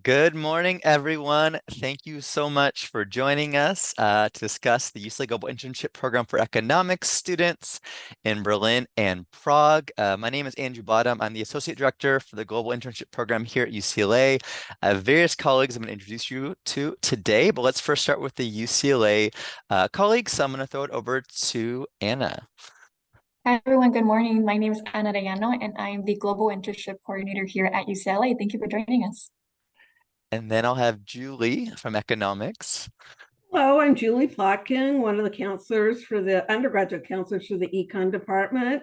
Good morning, everyone. Thank you so much for joining us to discuss the UCLA Global Internship Program for Economics students in Berlin and Prague. My name is Andrew Bottom. I'm the Associate Director for the Global Internship Program here at UCLA. I have various colleagues I'm going to introduce you to today, but let's first start with the UCLA colleagues. So I'm going to throw it over to Anna. Hi everyone, good morning. My name is Ana Arellano and I'm the Global Internship Coordinator here at UCLA. Thank you for joining us. And then I'll have Julie from Economics. Hello, I'm Julie Plotkin, one of the counselors for the undergraduate counselors for the Econ department.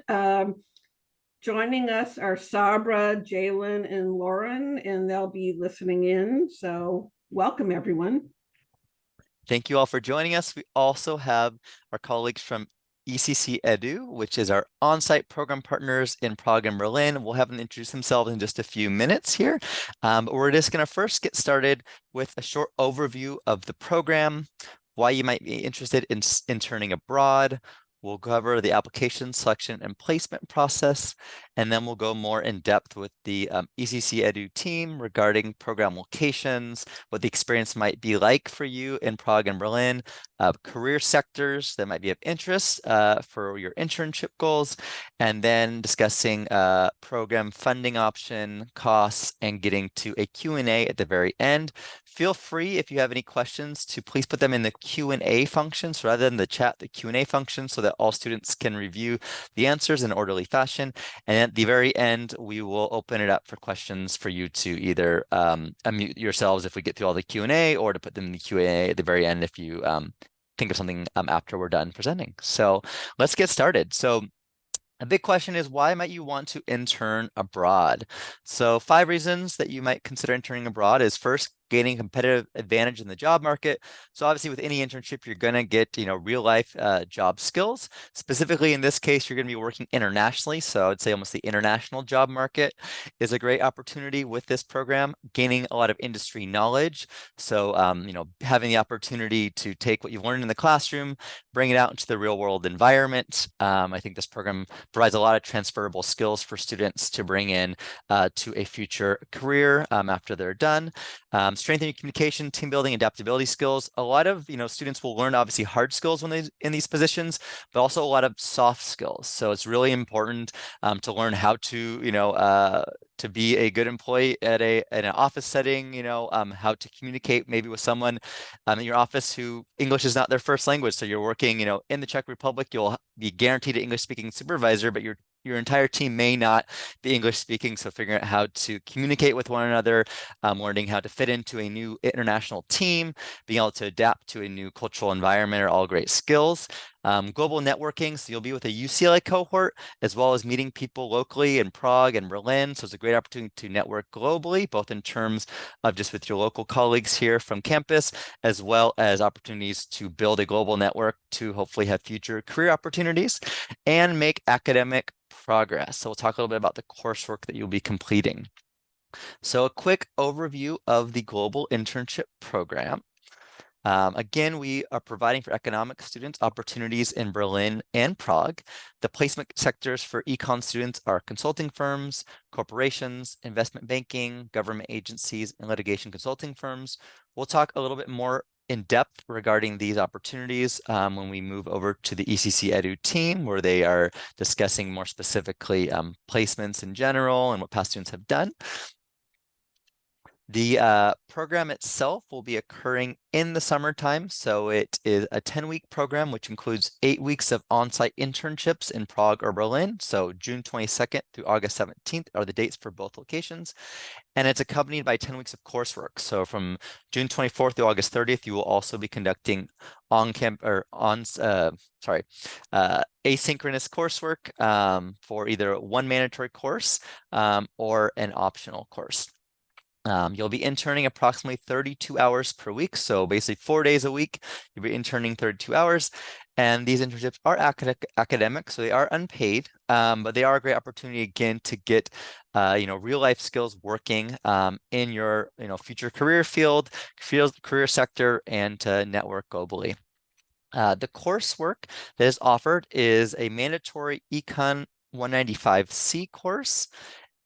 Joining us are Sabra, Jalen, and Lauren, and they'll be listening in. So welcome, everyone. Thank you all for joining us. We also have our colleagues from ECC Edu, which is our on-site program partners in Prague and Berlin. We'll have them introduce themselves in just a few minutes here. But we're just going to first get started with a short overview of the program, why you might be interested in interning abroad. We'll cover the application selection and placement process, and then we'll go more in depth with the ECC Edu team regarding program locations, what the experience might be like for you in Prague and Berlin, career sectors that might be of interest for your internship goals, and then discussing program funding option, costs, and getting to a Q&A at the very end. Feel free, if you have any questions, to please put them in the Q&A function. So rather than the chat, the Q&A function, so that all students can review the answers in an orderly fashion. And at the very end, we will open it up for questions for you to either unmute yourselves if we get through all the Q&A, or to put them in the Q&A at the very end if you think of something after we're done presenting. So let's get started. So a big question is, why might you want to intern abroad? So 5 reasons that you might consider interning abroad is: first, gaining competitive advantage in the job market. So obviously with any internship, you're going to get, real life job skills. Specifically in this case, you're going to be working internationally. So I would say almost the international job market is a great opportunity with this program, gaining a lot of industry knowledge. So, having the opportunity to take what you've learned in the classroom, bring it out into the real world environment. I think this program provides a lot of transferable skills for students to bring in to a future career after they're done. Strengthening communication, team building, adaptability skills. A lot of students will learn obviously hard skills when they in these positions, but also a lot of soft skills. So it's really important to learn how to be a good employee at an office setting. How to communicate maybe with someone in your office who English is not their first language. So you're working in the Czech Republic, you'll be guaranteed an English speaking supervisor, but your entire team may not be English speaking. So figuring out how to communicate with one another, learning how to fit into a new international team, being able to adapt to a new cultural environment are all great skills. Global networking, so you'll be with a UCLA cohort, as well as meeting people locally in Prague and Berlin. So it's a great opportunity to network globally, both in terms of just with your local colleagues here from campus, as well as opportunities to build a global network to hopefully have future career opportunities and make academic progress. So we'll talk a little bit about the coursework that you'll be completing. So a quick overview of the Global Internship Program. Again, we are providing for economic students opportunities in Berlin and Prague. The placement sectors for econ students are consulting firms, corporations, investment banking, government agencies, and litigation consulting firms. We'll talk a little bit more in depth regarding these opportunities when we move over to the ECC Edu team, where they are discussing more specifically placements in general and what past students have done. The program itself will be occurring in the summertime. So it is a 10-week program, which includes 8 weeks of on-site internships in Prague or Berlin. So June 22nd through August 17th are the dates for both locations. And it's accompanied by 10 weeks of coursework. So from June 24th through August 30th, you will also be conducting asynchronous coursework for either one mandatory course or an optional course. You'll be interning approximately 32 hours per week. So basically 4 days a week, you'll be interning 32 hours. And these internships are academic, so they are unpaid, but they are a great opportunity, again, to get, real life skills working in your, future career career sector, and to network globally. The coursework that is offered is a mandatory Econ 195C course,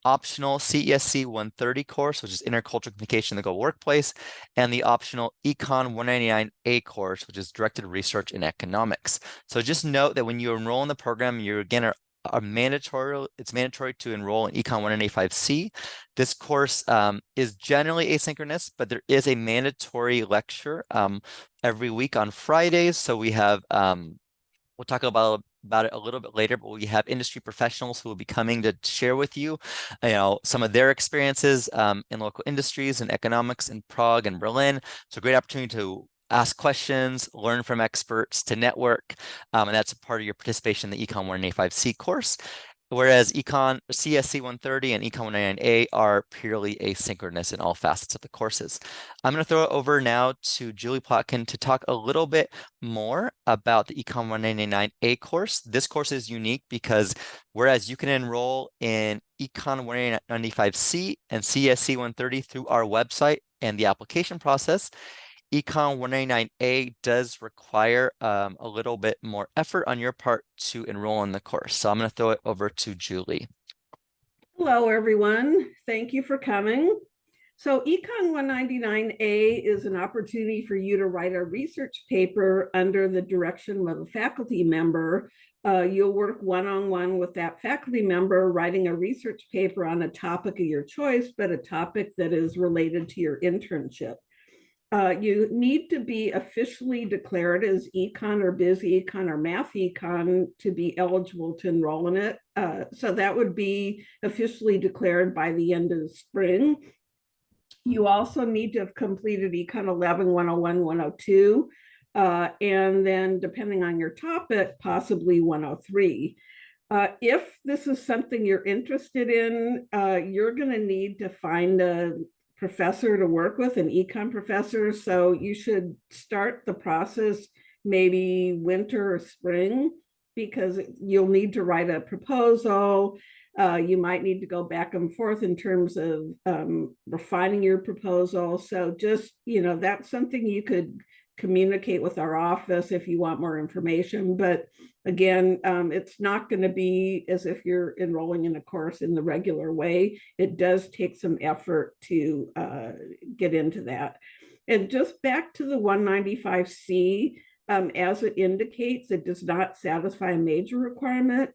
optional CESC 130 course, which is Intercultural Communication in the Global Workplace, and the optional Econ 199A course, which is Directed Research in Economics. So just note that when you enroll in the program, you again are it's mandatory to enroll in Econ 185C. This course is generally asynchronous, but there is a mandatory lecture every week on Fridays. So we have we'll talk about it a little bit later, but we have industry professionals who will be coming to share with you, some of their experiences in local industries and economics in Prague and Berlin. So great opportunity to ask questions, learn from experts, to network, and that's a part of your participation in the Econ 185C course. Whereas Econ CSC 130 and Econ 199A are purely asynchronous in all facets of the courses. I'm going to throw it over now to Julie Plotkin to talk a little bit more about the Econ 199A course. This course is unique because whereas you can enroll in Econ 195C and CSC 130 through our website and the application process, Econ 199A does require a little bit more effort on your part to enroll in the course. So I'm going to throw it over to Julie. Hello, everyone. Thank you for coming. So Econ 199A is an opportunity for you to write a research paper under the direction of a faculty member. You'll work one-on-one with that faculty member, writing a research paper on a topic of your choice, but a topic that is related to your internship. You need to be officially declared as econ or biz econ or math econ to be eligible to enroll in it. So that would be officially declared by the end of the spring. You also need to have completed Econ 11, 101, 102, and then depending on your topic, possibly 103. If this is something you're interested in, you're going to need to find a professor to work with, an econ professor. So you should start the process maybe winter or spring, because you'll need to write a proposal. You might need to go back and forth in terms of refining your proposal. So just, that's something you could communicate with our office if you want more information. But again, it's not going to be as if you're enrolling in a course in the regular way. It does take some effort to get into that. And just back to the 195C, as it indicates, it does not satisfy a major requirement.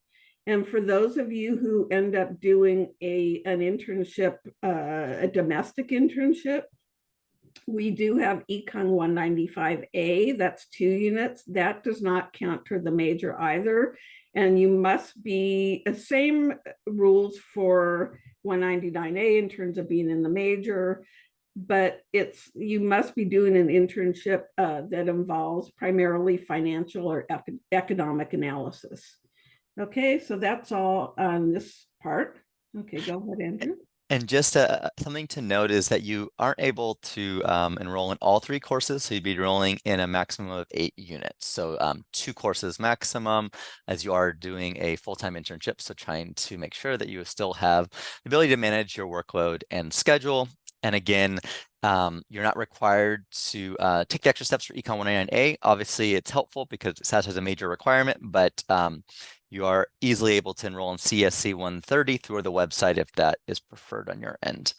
And for those of you who end up doing an internship, a domestic internship, we do have Econ 195A, that's 2 units. That does not count toward the major either. And you must be the same rules for 199A in terms of being in the major, but you must be doing an internship that involves primarily financial or economic analysis. Okay, so that's all on this part. Okay, go ahead, Andrew. And just something to note is that you aren't able to enroll in all 3 courses, so you'd be enrolling in a maximum of 8 units. So 2 courses maximum, as you are doing a full-time internship. So trying to make sure that you still have the ability to manage your workload and schedule. And again, you're not required to take the extra steps for Econ 199A. Obviously, it's helpful because it satisfies a major requirement, but you are easily able to enroll in CSC 130 through the website if that is preferred on your end.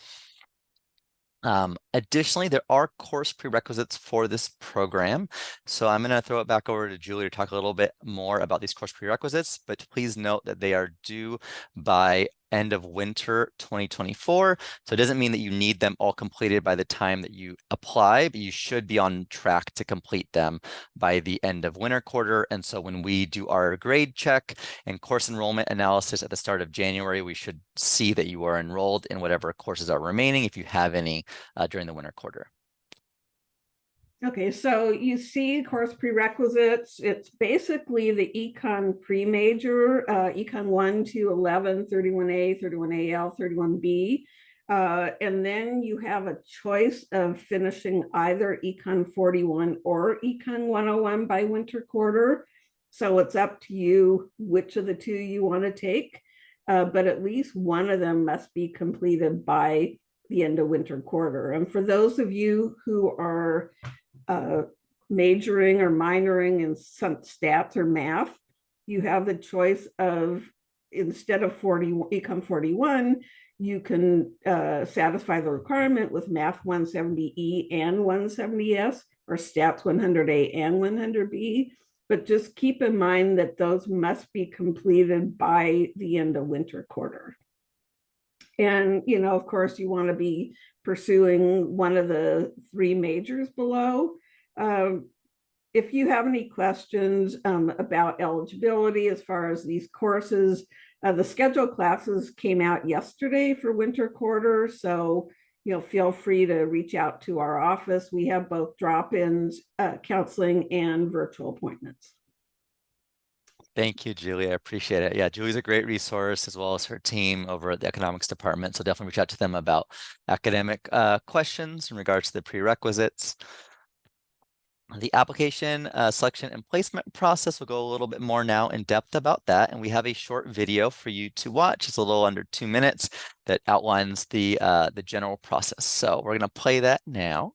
Additionally, there are course prerequisites for this program. So I'm going to throw it back over to Julie to talk a little bit more about these course prerequisites, but please note that they are due by end of winter 2024. So it doesn't mean that you need them all completed by the time that you apply, but you should be on track to complete them by the end of winter quarter. And so when we do our grade check and course enrollment analysis at the start of January, we should see that you are enrolled in whatever courses are remaining, if you have any during the winter quarter. Okay, so you see course prerequisites. It's basically the econ pre-major, econ 1 to 11, 31A, 31AL, 31B. And then you have a choice of finishing either econ 41 or econ 101 by winter quarter. So it's up to you which of the 2 you want to take, but at least one of them must be completed by the end of winter quarter. And for those of you who are majoring or minoring in some stats or math, you have the choice of instead of Econ 41, you can satisfy the requirement with Math 170E and 170S, or Stats 100A and 100B. But just keep in mind that those must be completed by the end of winter quarter. And, of course, you want to be pursuing one of the three majors below. If you have any questions about eligibility as far as these courses, the scheduled classes came out yesterday for winter quarter. So, feel free to reach out to our office. We have both drop-ins, counseling, and virtual appointments. Thank you, Julie. I appreciate it. Yeah, Julie's a great resource, as well as her team over at the economics department. So definitely reach out to them about academic questions in regards to the prerequisites. The application selection and placement process will go a little bit more now in depth about that. And we have a short video for you to watch. It's a little under 2 minutes that outlines the general process. So we're going to play that now.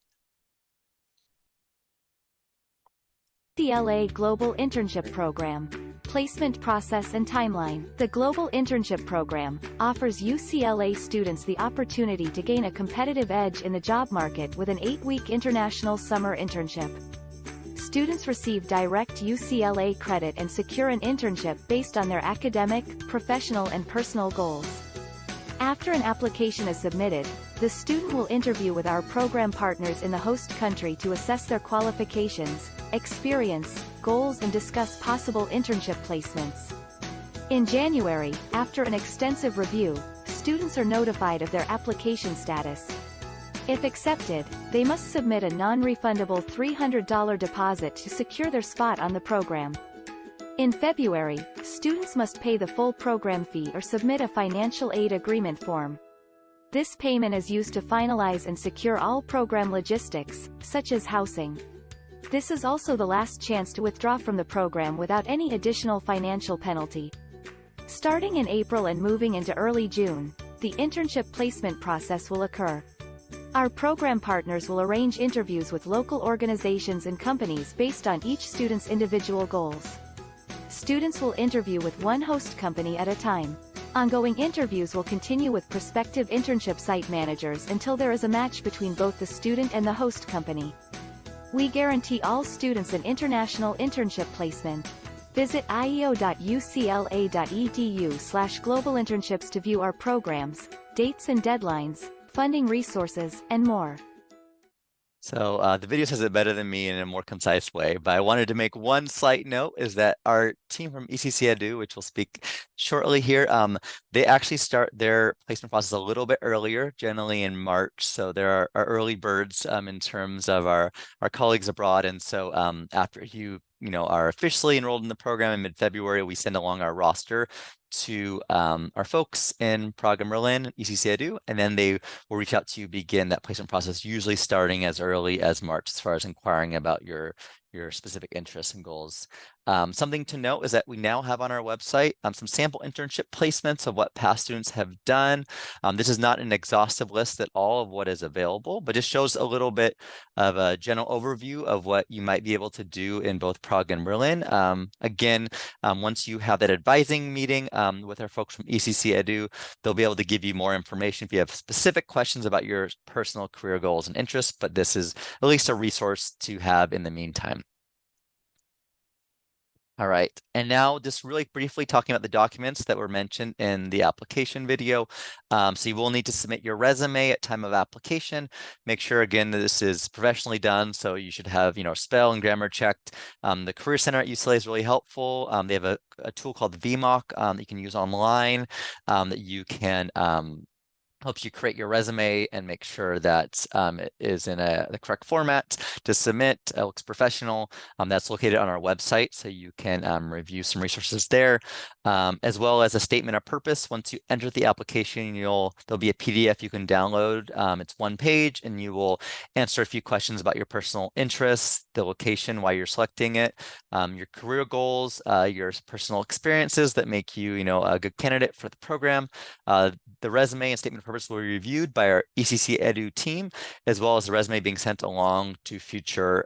UCLA Global Internship Program. Placement process and timeline. The Global Internship Program offers UCLA students the opportunity to gain a competitive edge in the job market with an 8-week international summer internship. Students receive direct UCLA credit and secure an internship based on their academic, professional and personal goals. After an application is submitted, the student will interview with our program partners in the host country to assess their qualifications, experience, goals and discuss possible internship placements. In January, after an extensive review, students are notified of their application status. If accepted, they must submit a non-refundable $300 deposit to secure their spot on the program. In February, students must pay the full program fee or submit a financial aid agreement form. This payment is used to finalize and secure all program logistics, such as housing. This is also the last chance to withdraw from the program without any additional financial penalty. Starting in April and moving into early June, the internship placement process will occur. Our program partners will arrange interviews with local organizations and companies based on each student's individual goals. Students will interview with one host company at a time. Ongoing interviews will continue with prospective internship site managers until there is a match between both the student and the host company. We guarantee all students an international internship placement. Visit ieo.ucla.edu/globalinternships to view our programs, dates and deadlines, funding resources, and more. So the video says it better than me in a more concise way, but I wanted to make one slight note is that our team from ECC Edu, which we'll speak shortly here, they actually start their placement process a little bit earlier, generally in March. So there are early birds in terms of our colleagues abroad. And so after you are officially enrolled in the program in mid-February, we send along our roster to our folks in Prague and Berlin, ECC Edu, and then they will reach out to you, begin that placement process, usually starting as early as March, as far as inquiring about your specific interests and goals. Something to note is that we now have on our website some sample internship placements of what past students have done. This is not an exhaustive list at all of what is available, but just shows a little bit of a general overview of what you might be able to do in both Prague and Berlin. Again, once you have that advising meeting with our folks from ECC Edu, they'll be able to give you more information if you have specific questions about your personal career goals and interests, but this is at least a resource to have in the meantime. All right, and now just really briefly talking about the documents that were mentioned in the application video. So you will need to submit your resume at time of application. Make sure, again, that this is professionally done. So you should have, spell and grammar checked. The Career Center at UCLA is really helpful. They have a tool called VMock that you can use online that you can helps you create your resume and make sure that it is in the correct format to submit. It looks professional. That's located on our website, so you can review some resources there, as well as a statement of purpose. Once you enter the application, there'll be a PDF you can download. It's one page, and you will answer a few questions about your personal interests, the location, why you're selecting it, your career goals, your personal experiences that make you, a good candidate for the program. The resume and statement of purpose will be reviewed by our ECC Edu team, as well as the resume being sent along to future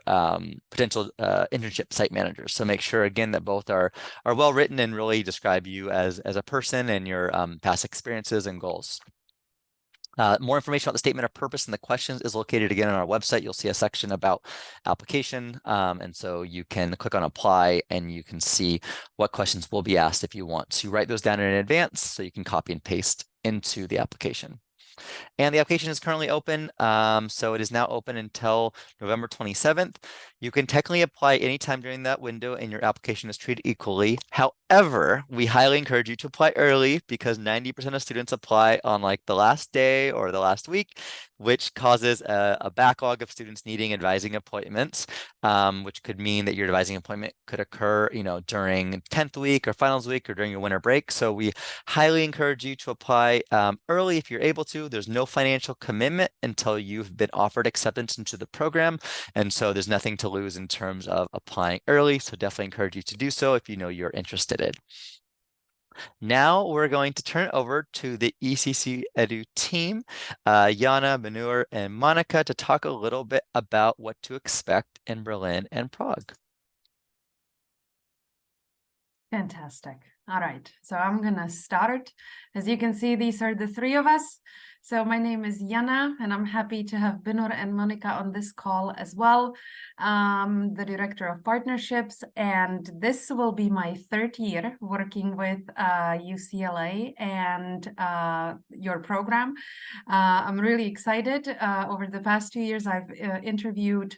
potential internship site managers. So make sure, again, that both are well written and really describe you as a person and your past experiences and goals. More information about the statement of purpose and the questions is located again on our website. You'll see a section about application. And so you can click on apply and you can see what questions will be asked if you want to write those down in advance so you can copy and paste into the application. And the application is currently open. So it is now open until November 27th. You can technically apply anytime during that window and your application is treated equally. However, we highly encourage you to apply early because 90% of students apply on like the last day or the last week, which causes a backlog of students needing advising appointments, which could mean that your advising appointment could occur, during 10th week or finals week or during your winter break. So we highly encourage you to apply early if you're able to. There's no financial commitment until you've been offered acceptance into the program. And so there's nothing to lose in terms of applying early. So definitely encourage you to do so if you know you're interested in. Now we're going to turn it over to the ECC Edu team, Jana, Benur, and Monica, to talk a little bit about what to expect in Berlin and Prague. Fantastic. All right, so I'm gonna start. As you can see, these are the three of us. So my name is Jana, and I'm happy to have Benur and Monica on this call as well, the Director of Partnerships. And this will be my third year working with UCLA and your program. I'm really excited. Over the past 2 years, I've interviewed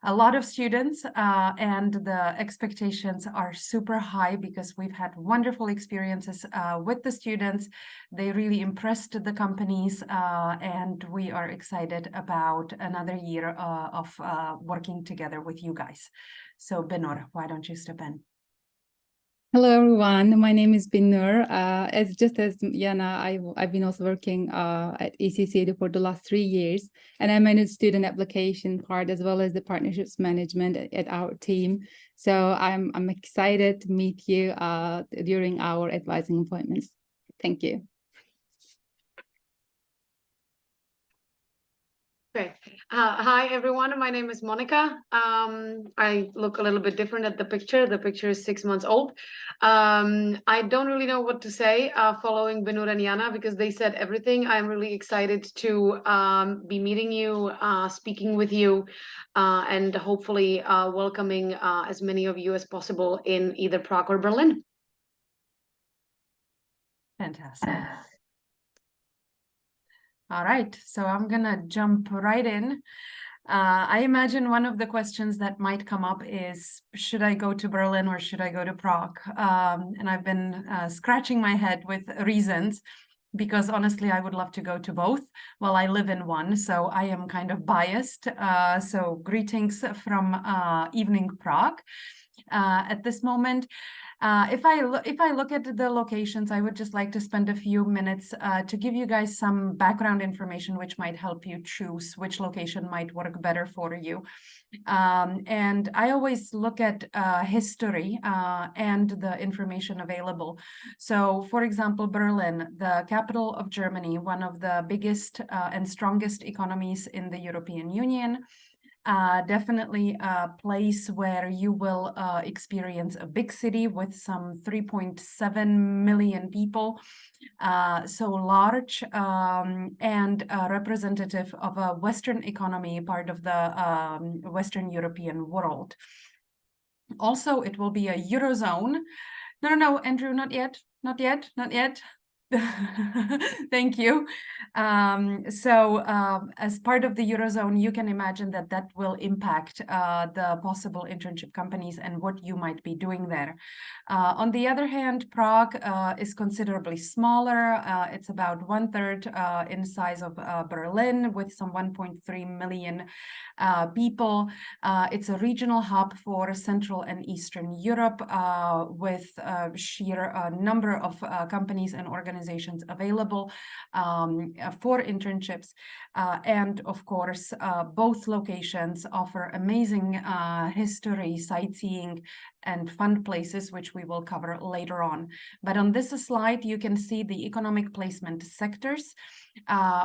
a lot of students, and the expectations are super high because we've had wonderful experiences with the students. They really impressed the companies, and we are excited about another year of working together with you guys. So Benur, why don't you step in? Hello, everyone. My name is Binur. As Jana, I've been also working at ECC for the last 3 years, and I manage student application part as well as the partnerships management at our team. So I'm excited to meet you during our advising appointments. Thank you. Okay. Hi, everyone. My name is Monica. I look a little bit different at the picture. The picture is 6 months old. I don't really know what to say following Benur and Jana because they said everything. I'm really excited to be meeting you, speaking with you, and hopefully welcoming as many of you as possible in either Prague or Berlin. Fantastic. All right, so I'm gonna jump right in. I imagine one of the questions that might come up is, should I go to Berlin or should I go to Prague? And I've been scratching my head with reasons, because honestly, I would love to go to both. Well, I live in one, so I am kind of biased. So greetings from evening Prague at this moment. If I look at the locations, I would just like to spend a few minutes to give you guys some background information which might help you choose which location might work better for you. And I always look at history and the information available. So, for example, Berlin, the capital of Germany, one of the biggest and strongest economies in the European Union. Definitely a place where you will experience a big city with some 3.7 million people, so large and representative of a Western economy, part of the Western European world. Also, it will be a Eurozone. No, Andrew, not yet. Thank you. As part of the Eurozone, you can imagine that will impact the possible internship companies and what you might be doing there. On the other hand, Prague is considerably smaller. It's about 1/3 in size of Berlin, with some 1.3 million people. It's a regional hub for Central and Eastern Europe with sheer number of companies and organizations organizations available for internships. And of course, both locations offer amazing history, sightseeing, and fun places, which we will cover later on. But on this slide, you can see the economic placement sectors,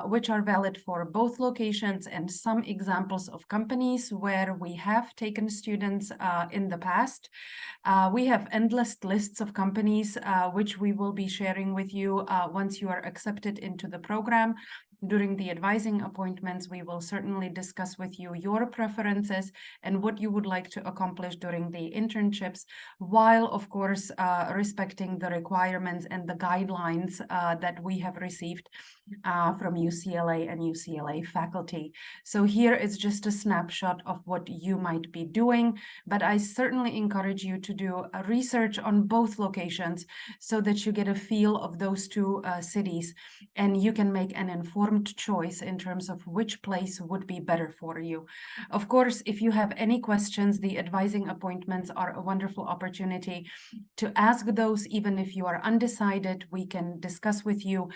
which are valid for both locations, and some examples of companies where we have taken students in the past. We have endless lists of companies, which we will be sharing with you once you are accepted into the program. During the advising appointments, we will certainly discuss with you your preferences and what you would like to accomplish during the internships, while of course respecting the requirements and the guidelines that we have received from UCLA and UCLA faculty. So here is just a snapshot of what you might be doing, but I certainly encourage you to do a research on both locations so that you get a feel of those two cities, and you can make an informed choice in terms of which place would be better for you. Of course, if you have any questions, the advising appointments are a wonderful opportunity to ask those. Even if you are undecided, we can discuss with you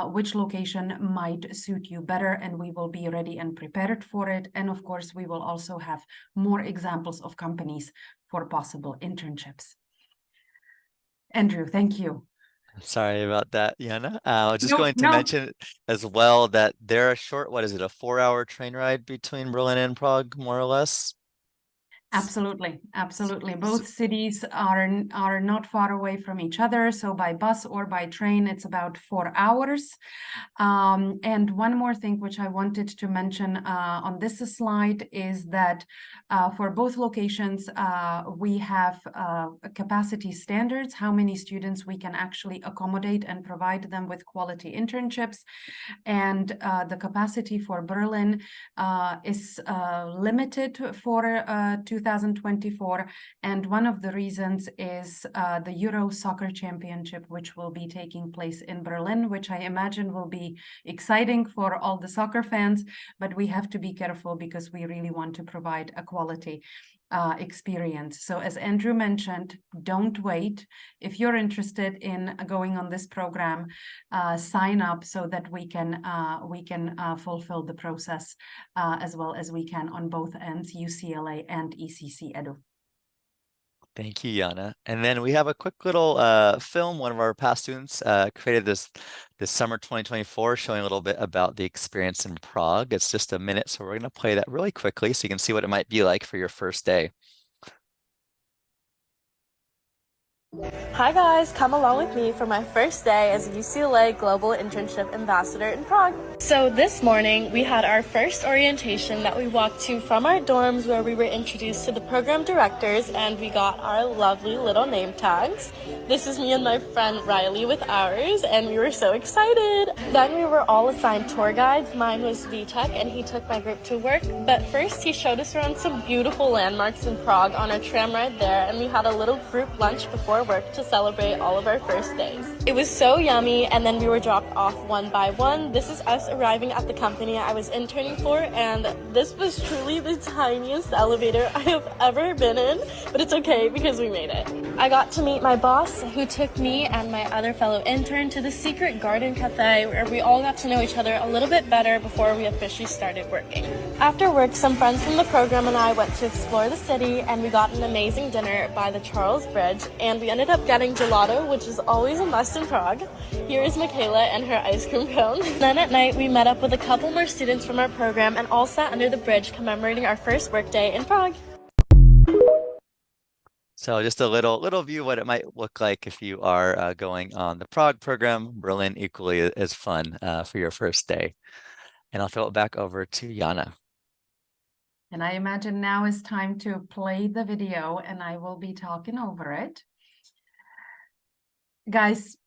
which location might suit you better, and we will be ready and prepared for it. And of course, we will also have more examples of companies for possible internships. Andrew, thank you. Sorry about that, Yana. I was just going to mention as well that they're a short, what is it, a 4-hour train ride between Berlin and Prague, more or less? Absolutely, absolutely. Both cities are not far away from each other. So by bus or by train, it's about 4 hours. And one more thing which I wanted to mention on this slide is that for both locations, we have capacity standards, how many students we can actually accommodate and provide them with quality internships. And the capacity for Berlin is limited for 2024, and one of the reasons is the Euro Soccer Championship, which will be taking place in Berlin, which I imagine will be exciting for all the soccer fans, but we have to be careful because we really want to provide a quality experience. So as Andrew mentioned, don't wait. If you're interested in going on this program, sign up so that we can fulfill the process as well as we can on both ends, UCLA and ECC Edu. Thank you, Yana. And then we have a quick little film. One of our past students created this summer 2024, showing a little bit about the experience in Prague. It's just a minute, so we're going to play that really quickly so you can see what it might be like for your first day. Hi guys, come along with me for my first day as a UCLA Global Internship Ambassador in Prague. So this morning we had our first orientation that we walked to from our dorms, where we were introduced to the program directors and we got our lovely little name tags. This is me and my friend Riley with ours, and we were so excited. Then we were all assigned tour guides. Mine was Vitek and he took my group to work, but first he showed us around some beautiful landmarks in Prague on our tram ride there, and we had a little group lunch before work to celebrate all of our first days. It was so yummy, and then we were dropped off one by one. This is us arriving at the company I was interning for, and this was truly the tiniest elevator I have ever been in, but it's okay because we made it. I got to meet my boss, who took me and my other fellow intern to the secret garden cafe, where we all got to know each other a little bit better before we officially started working. After work, some friends from the program and I went to explore the city, and we got an amazing dinner by the Charles Bridge, and we ended up getting gelato, which is always a must in Prague. Here is Michaela and her ice cream cone. Then at night, we met up with a couple more students from our program and all sat under the bridge commemorating our first workday in Prague. So just a little view of what it might look like if you are going on the Prague program. Berlin equally as fun for your first day. And I'll throw it back over to Yana. And I imagine now is time to play the video, and I will be talking over it. Guys,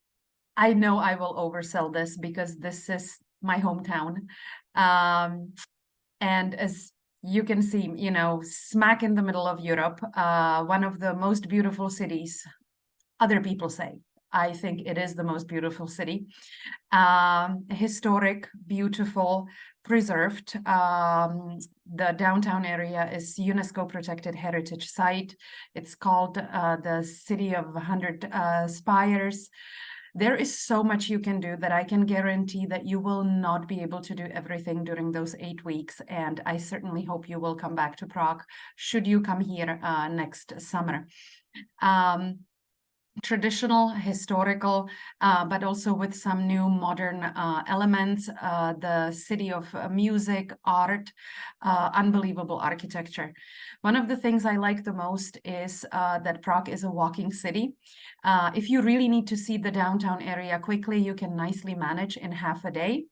I know I will oversell this because this is my hometown. And as you can see, you know, smack in the middle of Europe, one of the most beautiful cities, other people say. I think it is the most beautiful city. Historic, beautiful, preserved. The downtown area is UNESCO protected heritage site. It's called the City of 100 Spires. there is so much you can do that I can guarantee that you will not be able to do everything during those 8 weeks. And I certainly hope you will come back to Prague should you come here next summer. Traditional, historical, but also with some new modern elements, the city of music, art, unbelievable architecture. One of the things I like the most is that Prague is a walking city. If you really need to see the downtown area quickly, you can nicely manage in half a day.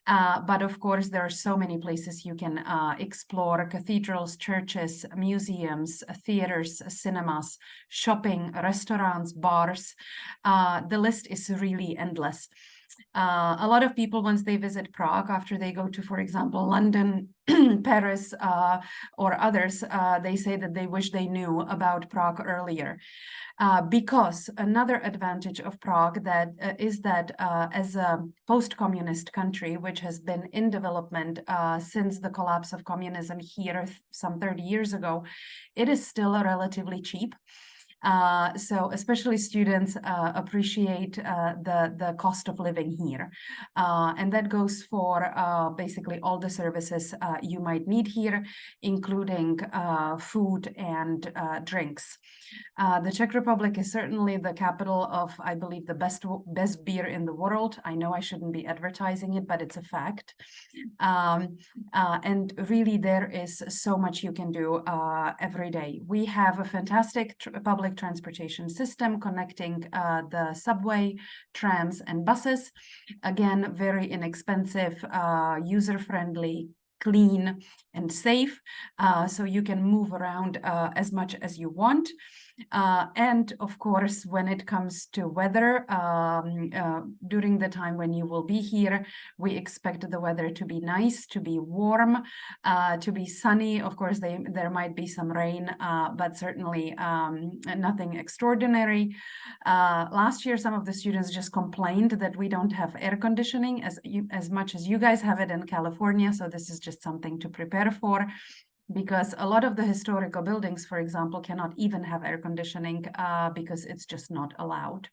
But of course, there are so many places you can explore: cathedrals, churches, museums, theaters, cinemas, shopping, restaurants, bars. The list is really endless. A lot of people, once they visit Prague, after they go to, for example, London, Paris, or others, they say that they wish they knew about Prague earlier. Because another advantage of Prague is that as a post-communist country, which has been in development since the collapse of communism here some 30 years ago, it is still relatively cheap. So especially students appreciate the cost of living here. And that goes for basically all the services you might need here, including food and drinks. The Czech Republic is certainly the capital of, I believe, the best beer in the world. I know I shouldn't be advertising it, but it's a fact. And really, there is so much you can do every day. We have a fantastic public transportation system connecting the subway, trams, and buses. Again, very inexpensive, user-friendly, clean, and safe. So you can move around as much as you want. And of course, when it comes to weather, during the time when you will be here, we expect the weather to be nice, to be warm, to be sunny. Of course, there might be some rain, but certainly nothing extraordinary. Last year, some of the students just complained that we don't have air conditioning as much as you guys have it in California. So this is just something to prepare for, because a lot of the historical buildings, for example, cannot even have air conditioning because it's just not allowed.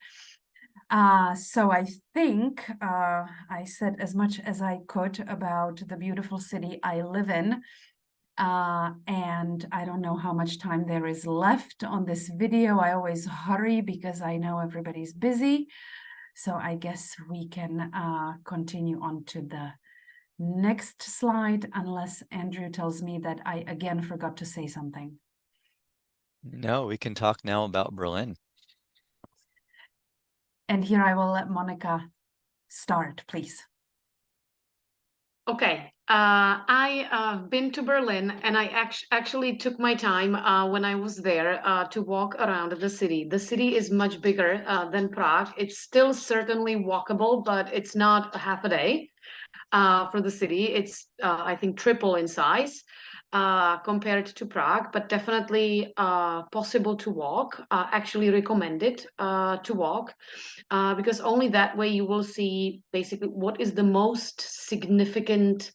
So I think I said as much as I could about the beautiful city I live in. And I don't know how much time there is left on this video. I always hurry because I know everybody's busy. So I guess we can continue on to the next slide, unless Andrew tells me that I again forgot to say something. No, we can talk now about Berlin. And here I will let Monica start, please. Okay, I've been to Berlin, and I actually took my time when I was there to walk around the city. The city is much bigger than Prague. It's still certainly walkable, but it's not a half a day for the city. It's, I think, triple in size compared to Prague, but definitely possible to walk. Actually recommended to walk. Because only that way you will see basically what is the most significant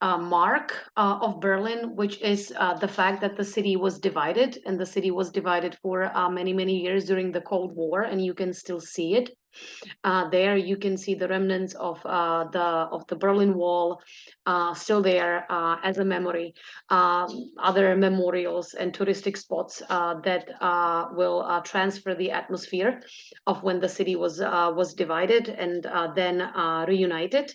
mark of Berlin, which is the fact that the city was divided, and the city was divided for many, many years during the Cold War, and you can still see it. There you can see the remnants of the Berlin Wall still there as a memory. Other memorials and touristic spots that will transfer the atmosphere of when the city was divided and then reunited.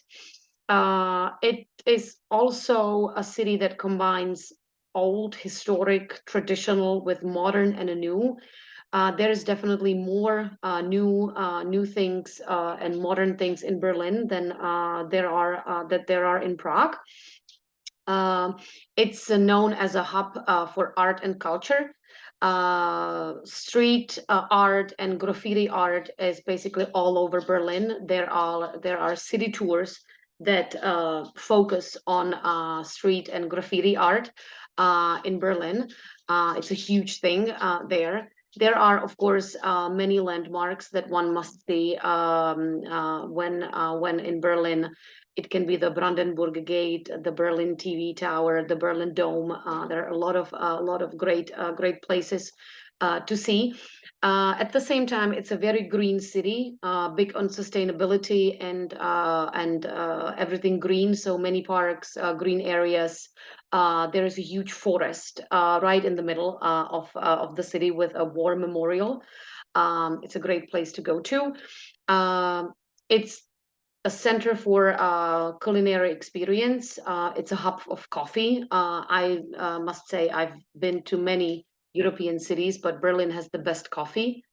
It is also a city that combines old, historic, traditional with modern and a new. There is definitely more new things and modern things in Berlin than there are in Prague. It's known as a hub for art and culture. Street art and graffiti art is basically all over Berlin. There are city tours that focus on street and graffiti art in Berlin. It's a huge thing there. There are, of course, many landmarks that one must see when in Berlin. It can be the Brandenburg Gate, the Berlin TV Tower, the Berlin Dome. There are a lot of great places to see. At the same time, it's a very green city, big on sustainability and everything green. So many parks, green areas. There is a huge forest right in the middle of the city with a war memorial. It's a great place to go to. It's a center for culinary experience. It's a hub of coffee. I must say I've been to many European cities, but Berlin has the best coffee,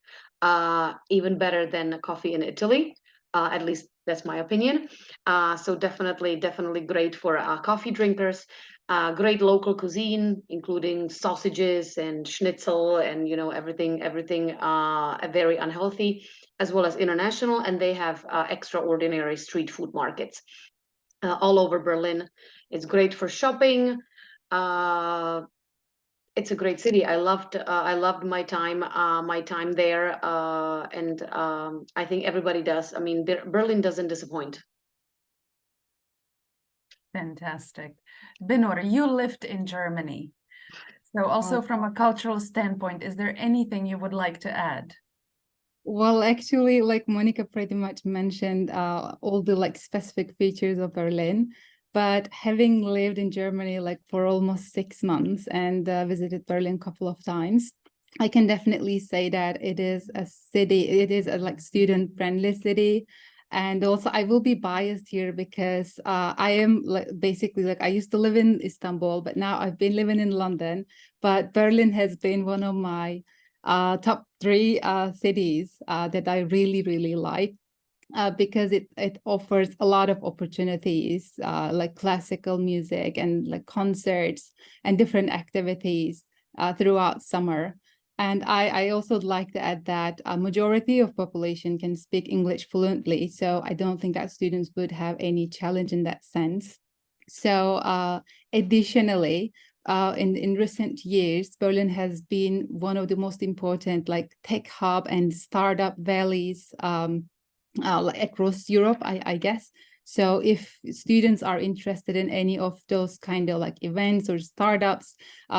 even better than coffee in Italy. At least that's my opinion. So definitely great for coffee drinkers. Great local cuisine, including sausages and schnitzel and everything very unhealthy, as well as international. And they have extraordinary street food markets all over Berlin. It's great for shopping. It's a great city. I loved my time there, and I think everybody does. I mean, Berlin doesn't disappoint. Fantastic. Binur, you lived in Germany. So also from a cultural standpoint, is there anything you would like to add? Well, actually, like Monica pretty much mentioned all the like specific features of Berlin, but having lived in Germany like for almost 6 months and visited Berlin a couple of times, I can definitely say that it is a city, it is a like student-friendly city. And also I will be biased here because I am like basically like I used to live in Istanbul, but now I've been living in London. But Berlin has been one of my top 3 cities that I really like because it offers a lot of opportunities like classical music and like concerts and different activities throughout summer. And I also like to add that a majority of population can speak English fluently. So I don't think that students would have any challenge in that sense. So additionally, in recent years, Berlin has been one of the most important like tech hub and startup valleys like across Europe, I guess. So if students are interested in any of those kind of like events or startups,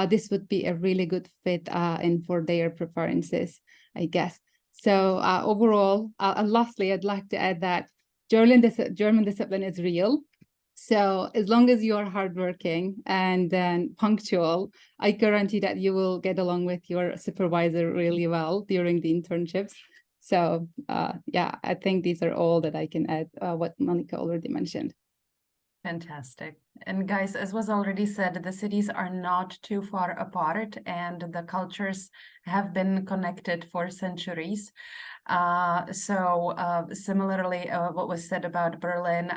this would be a really good fit and for their preferences, I guess. So overall, lastly, I'd like to add that German discipline is real. So as long as you are hardworking and then punctual, I guarantee that you will get along with your supervisor really well during the internships. So yeah, I think these are all that I can add what Monica already mentioned. Fantastic. And guys, as was already said, the cities are not too far apart and the cultures have been connected for centuries. Similarly, what was said about Berlin,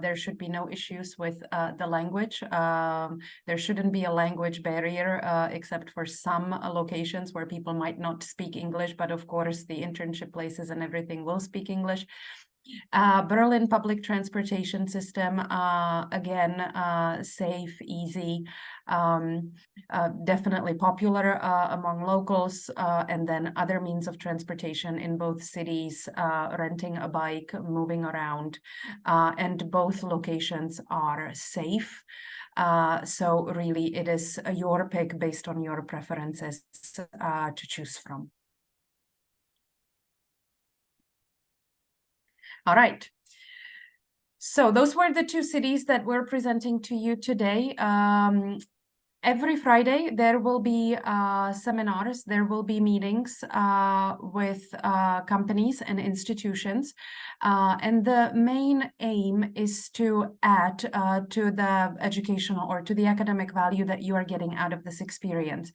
there should be no issues with the language. There shouldn't be a language barrier except for some locations where people might not speak English, but of course the internship places and everything will speak English. Berlin public transportation system, again, safe, easy, definitely popular among locals, and then other means of transportation in both cities, renting a bike, moving around, and both locations are safe. So really it is your pick based on your preferences to choose from. All right. So those were the 2 cities that we're presenting to you today. Every Friday, there will be seminars, there will be meetings with companies and institutions. And the main aim is to add to the educational or to the academic value that you are getting out of this experience.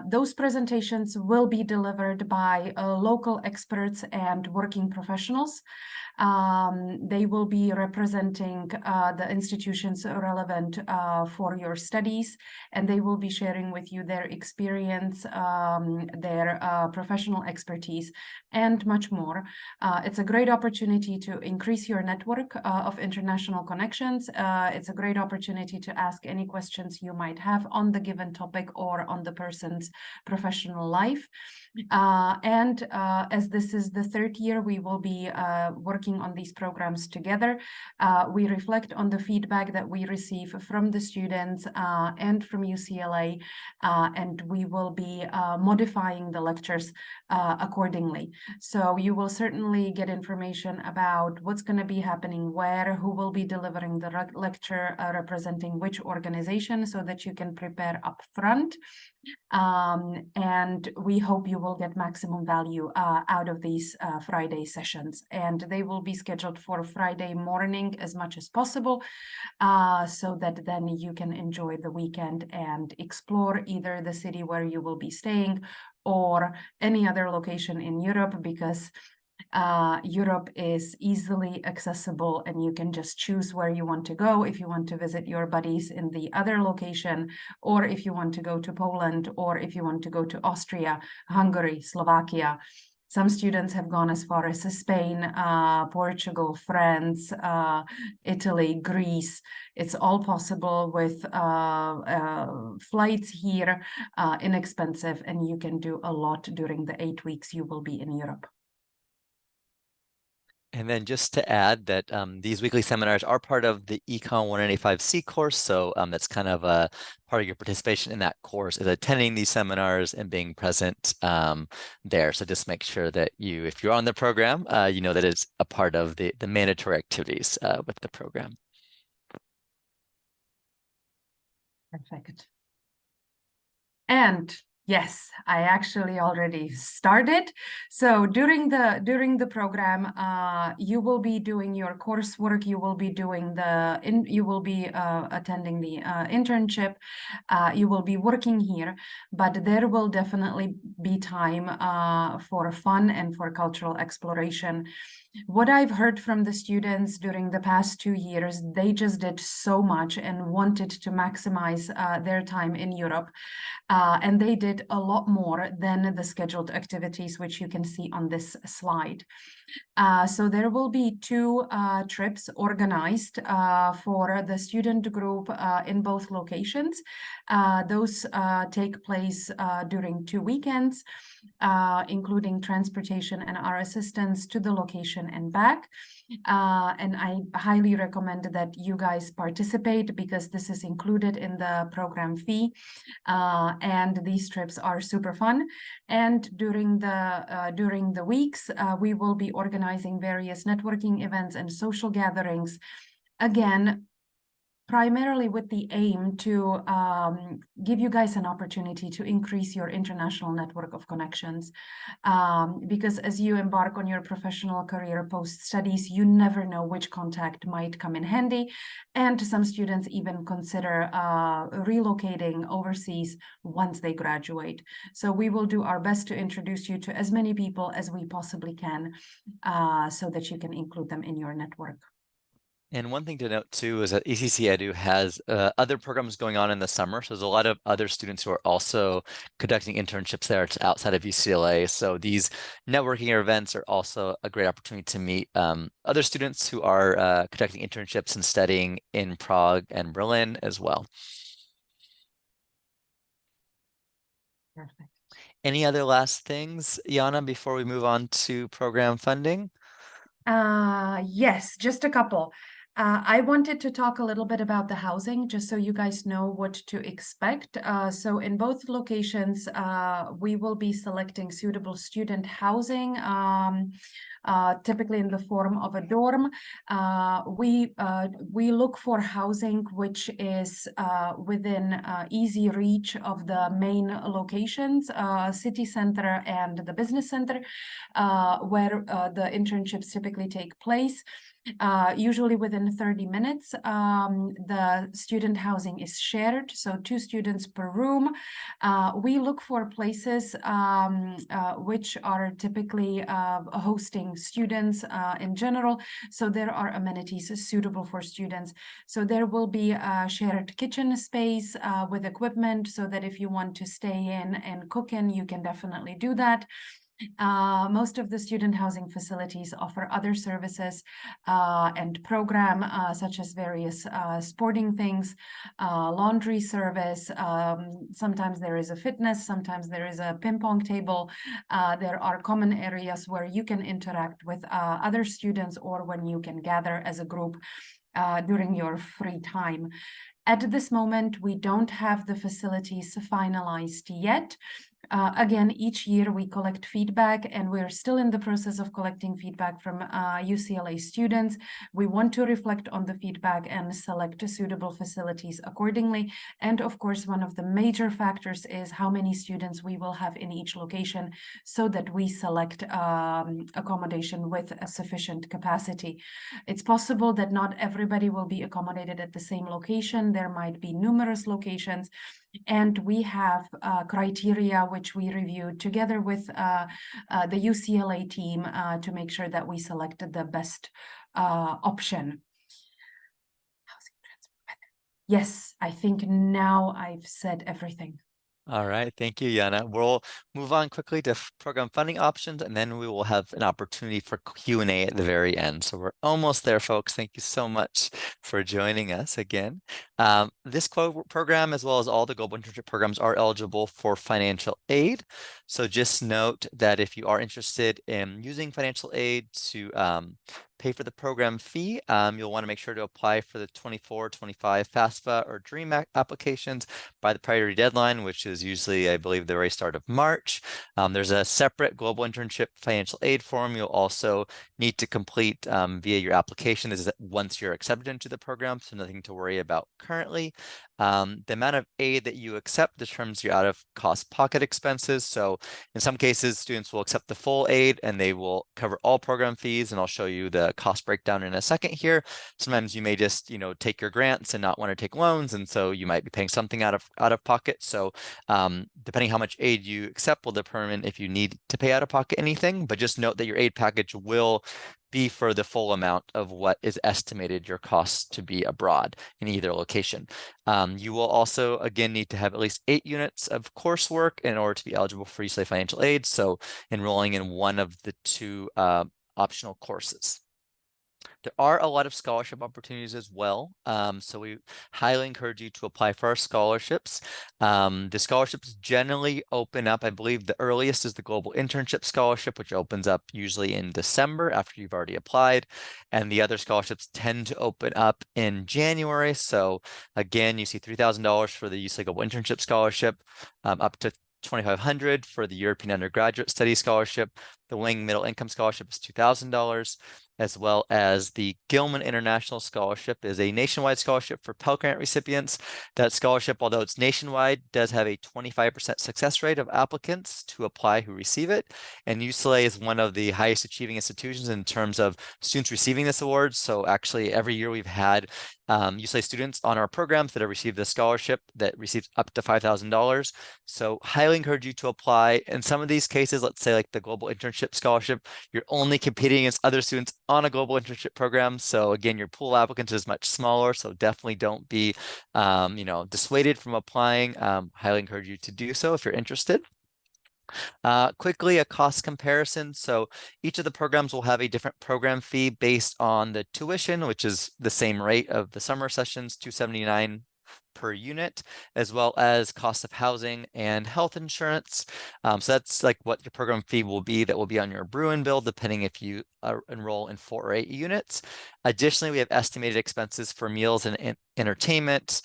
Those presentations will be delivered by local experts and working professionals. They will be representing the institutions relevant for your studies, and they will be sharing with you their experience, their professional expertise, and much more. It's a great opportunity to increase your network of international connections. It's a great opportunity to ask any questions you might have on the given topic or on the person's professional life. As this is the third year, we will be working on these programs together. We reflect on the feedback that we receive from the students and from UCLA, and we will be modifying the lectures accordingly. So you will certainly get information about what's going to be happening where, who will be delivering the lecture, representing which organization, so that you can prepare up front. And we hope you will get maximum value out of these Friday sessions, and they will be scheduled for Friday morning as much as possible, so that then you can enjoy the weekend and explore either the city where you will be staying or any other location in Europe, because Europe is easily accessible and you can just choose where you want to go if you want to visit your buddies in the other location, or if you want to go to Poland, or if you want to go to Austria, Hungary, Slovakia. Some students have gone as far as Spain, Portugal, France, Italy, Greece. It's all possible with flights here, inexpensive, and you can do a lot during the 8 weeks you will be in Europe. And then just to add that these weekly seminars are part of the Econ 185C course. So that's kind of a part of your participation in that course is attending these seminars and being present there. So just make sure that if you're on the program, you know that it's a part of the mandatory activities with the program. Perfect. And yes, I actually already started. So during the program, you will be doing your coursework. You will be doing you will be attending the internship. You will be working here, but there will definitely be time for fun and for cultural exploration. What I've heard from the students during the past 2 years, they just did so much and wanted to maximize their time in Europe. And they did a lot more than the scheduled activities, which you can see on this slide. So there will be 2 trips organized for the student group in both locations. Those take place during 2 weekends, including transportation and our assistance to the location and back. And I highly recommend that you guys participate, because this is included in the program fee. And these trips are super fun. And during the weeks, we will be organizing various networking events and social gatherings, again, primarily with the aim to give you guys an opportunity to increase your international network of connections. Because as you embark on your professional career post-studies, you never know which contact might come in handy. And some students even consider relocating overseas once they graduate. So we will do our best to introduce you to as many people as we possibly can, so that you can include them in your network. And one thing to note too is that ECC Edu has other programs going on in the summer. So there's a lot of other students who are also conducting internships there outside of UCLA. So these networking events are also a great opportunity to meet other students who are conducting internships and studying in Prague and Berlin as well. Perfect. Any other last things, Jana, before we move on to program funding? Yes, just a couple. I wanted to talk a little bit about the housing, just so you guys know what to expect. So in both locations, we will be selecting suitable student housing, typically in the form of a dorm. We look for housing which is within easy reach of the main locations, city center and the business center, where the internships typically take place. Usually within 30 minutes. The student housing is shared, so 2 students per room. We look for places which are typically hosting students in general, so there are amenities suitable for students. So there will be a shared kitchen space with equipment, so that if you want to stay in and cook in, you can definitely do that. Most of the student housing facilities offer other services and program such as various sporting things, laundry service. Sometimes there is a fitness, sometimes there is a ping pong table. There are common areas where you can interact with other students or when you can gather as a group during your free time. At this moment, we don't have the facilities finalized yet. Again, each year we collect feedback, and we're still in the process of collecting feedback from UCLA students. We want to reflect on the feedback and select suitable facilities accordingly. And of course, one of the major factors is how many students we will have in each location so that we select accommodation with a sufficient capacity. It's possible that not everybody will be accommodated at the same location. There might be numerous locations. And we have criteria which we reviewed together with the UCLA team to make sure that we selected the best option. Yes, I think now I've said everything. All right, thank you, Yana. We'll move on quickly to program funding options, and then we will have an opportunity for Q&A at the very end. So we're almost there, folks. Thank you so much for joining us again. This program, as well as all the global internship programs, are eligible for financial aid. So just note that if you are interested in using financial aid to pay for the program fee, you'll want to make sure to apply for the 24-25 FAFSA or DREAM applications by the priority deadline, which is usually, I believe, the very start of March. There's a separate global internship financial aid form you'll also need to complete via your application. This is once you're accepted into the program, so nothing to worry about currently. The amount of aid that you accept determines your out-of-cost pocket expenses. So in some cases, students will accept the full aid and they will cover all program fees, and I'll show you the cost breakdown in a second here. Sometimes you may just, take your grants and not want to take loans, and so you might be paying something out of pocket. So depending how much aid you accept will determine if you need to pay out of pocket anything, but just note that your aid package will be for the full amount of what is estimated your costs to be abroad in either location. You will also, again, need to have at least 8 units of coursework in order to be eligible for UCLA financial aid. So enrolling in one of the 2 optional courses. There are a lot of scholarship opportunities as well. So we highly encourage you to apply for our scholarships. The scholarships generally open up, I believe the earliest is the Global Internship Scholarship, which opens up usually in December after you've already applied. And the other scholarships tend to open up in January. So again, you see $3,000 for the UCLA Global Internship Scholarship, up to $2,500 for the European Undergraduate Studies Scholarship. The Wing Middle Income Scholarship is $2,000, as well as the Gilman International Scholarship is a nationwide scholarship for Pell Grant recipients. That scholarship, although it's nationwide, does have a 25% success rate of applicants to apply who receive it. And UCLA is one of the highest achieving institutions in terms of students receiving this award. So actually every year we've had UCLA students on our programs that have received this scholarship that receives up to $5,000. So highly encourage you to apply. In some of these cases, let's say like the Global Internship Scholarship, you're only competing against other students on a global internship program. So again, your pool of applicants is much smaller. So definitely don't be, dissuaded from applying. Highly encourage you to do so if you're interested. Quickly, a cost comparison. So each of the programs will have a different program fee based on the tuition, which is the same rate of the summer sessions, $279 per unit, as well as cost of housing and health insurance. So that's like what your program fee will be that will be on your Bruin bill, depending if you enroll in 4 or 8 units. Additionally, we have estimated expenses for meals and entertainment,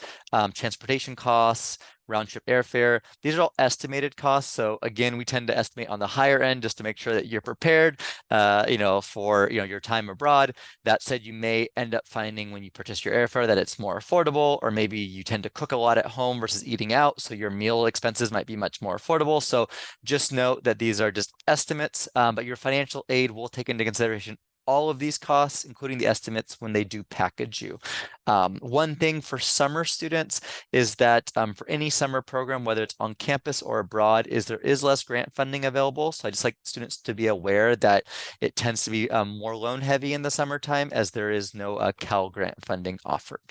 transportation costs, round-trip airfare. These are all estimated costs. So again, we tend to estimate on the higher end just to make sure that you're prepared, for your time abroad. That said, you may end up finding when you purchase your airfare that it's more affordable, or maybe you tend to cook a lot at home versus eating out, so your meal expenses might be much more affordable. So just note that these are just estimates, but your financial aid will take into consideration all of these costs, including the estimates when they do package you. One thing for summer students is that for any summer program, whether it's on campus or abroad, there is less grant funding available. So I just like students to be aware that it tends to be more loan heavy in the summertime, as there is no Cal grant funding offered.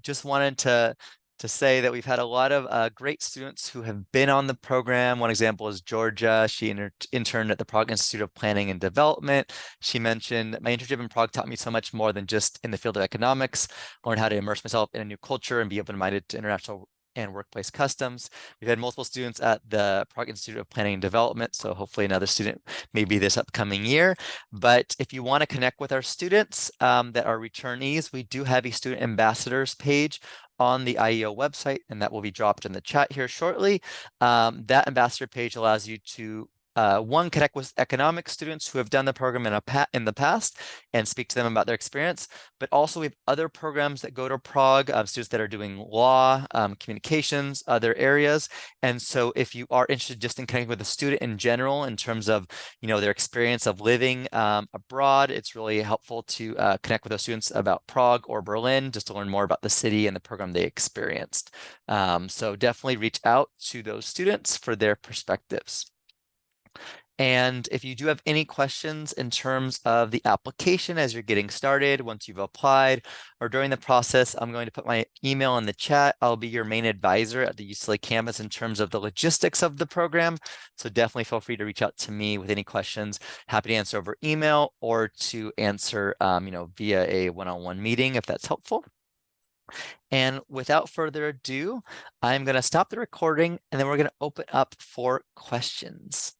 Just wanted to to say that we've had a lot of great students who have been on the program. One example is Georgia. She interned at the Prague Institute of Planning and Development. She mentioned, my internship in Prague taught me so much more than just in the field of economics. Learn how to immerse myself in a new culture and be open-minded to international and workplace customs. We've had multiple students at the Prague Institute of Planning and Development, so hopefully another student maybe this upcoming year. But if you want to connect with our students that are returnees, we do have a student ambassadors page on the IEO website, and that will be dropped in the chat here shortly. That ambassador page allows you to one, connect with economics students who have done the program in the past and speak to them about their experience, but also we have other programs that go to Prague, students that are doing law, communications, other areas. And so if you are interested just in connecting with a student in general, in terms of, their experience of living abroad, it's really helpful to connect with those students about Prague or Berlin, just to learn more about the city and the program they experienced. So definitely reach out to those students for their perspectives. And if you do have any questions in terms of the application as you're getting started, once you've applied, or during the process, I'm going to put my email in the chat. I'll be your main advisor at the UCLA campus in terms of the logistics of the program. So definitely feel free to reach out to me with any questions. Happy to answer over email or to answer, via a one-on-one meeting if that's helpful. And without further ado, I'm going to stop the recording and then we're going to open up for questions.